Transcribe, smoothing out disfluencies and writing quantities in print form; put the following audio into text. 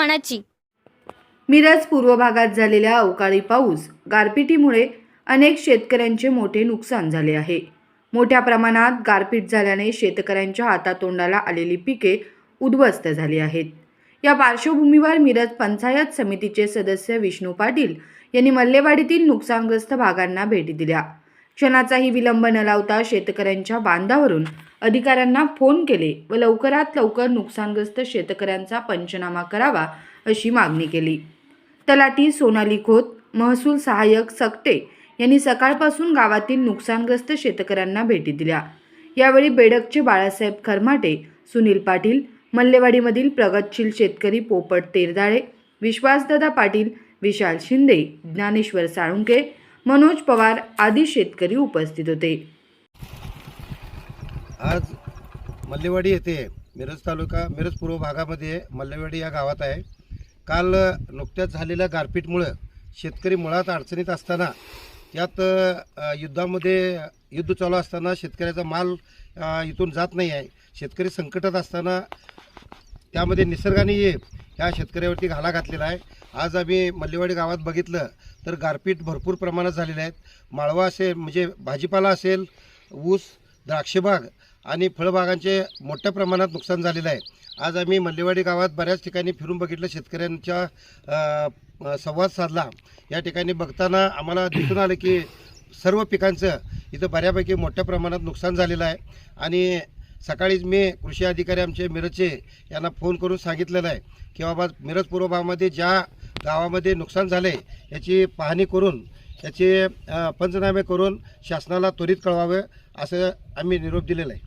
प्रमाणाची. मिरज पूर्व भागात झालेल्या अवकाळी पाऊस गारपिटीमुळे अनेक शेतकऱ्यांचे मोठे नुकसान झाले आहे। मोठ्या प्रमाणात गारपीट झाल्याने शेतकऱ्यांच्या हातातोंडाला आलेली पिके उद्ध्वस्त झाली आहेत। या पार्श्वभूमीवर मिरज पंचायत समितीचे सदस्य विष्णू पाटील यांनी मल्लेवाडीतील नुकसानग्रस्त भागांना भेटी दिल्या। क्षणाचाही विलंब न लावता शेतकऱ्यांच्या बांधावरून अधिकाऱ्यांना फोन केले व लवकरात लवकर नुकसानग्रस्त शेतकऱ्यांचा पंचनामा करावा अशी मागणी केली। तलाठी सोनाली खोत, महसूल सहाय्यक सकटे यांनी सकाळपासून गावातील नुकसानग्रस्त शेतकऱ्यांना भेटी दिल्या। यावेळी बेडकचे बाळासाहेब खरमाटे, सुनील पाटील, मल्लेवाडीमधील प्रगतशील शेतकरी पोपट तेरदाळे, विश्वासदादा पाटील, विशाल शिंदे, ज्ञानेश्वर साळुंके, मनोज पवार आदी शेतकरी उपस्थित होते। आज मल्लेवाडी येथे मिरज तालुका मिरज पूर्व भागामध्ये मल्लेवाडी या गावात आहे। काल नुकत्याच झालेल्या गारपीटमुळे शेतकरी मुळात अडचणीत असताना त्यात युद्ध चालू असताना शेतकऱ्याचा माल इथून जात नाही आहे। शेतकरी संकटात असताना त्यामध्ये निसर्गाने ह्या शेतकऱ्यावरती घाला घातलेला आहे। आज आम्ही मल्लेवाडी गावात बघितलं तर गारपीट भरपूर प्रमाणात झालेले आहेत। माळवा असेल म्हणजे भाजीपाला असेल, ऊस, द्राक्षबाग आणि फळबागांचे मोठ्या प्रमाणात नुकसान झालेलं आहे। आज आम्ही मल्लेवाडी गावात बऱ्याच ठिकाणी फिरून बघितलं, शेतकऱ्यांच्या संवाद साधला। या ठिकाणी बघताना आम्हाला दिसून आलं की सर्व पिकांचं इथं बऱ्यापैकी मोठ्या प्रमाणात नुकसान झालेलं आहे। आणि सकाळीच मी कृषी अधिकारी आमचे मिरजचे यांना फोन करून सांगितलेलं आहे की बाबा मिरज पूर्व भागामध्ये ज्या गावामध्ये नुकसान झाले याची पाहणी करून याचे पंचनामे करून शासनाला त्वरित कळवावे असं आम्ही निरोप दिलेला आहे।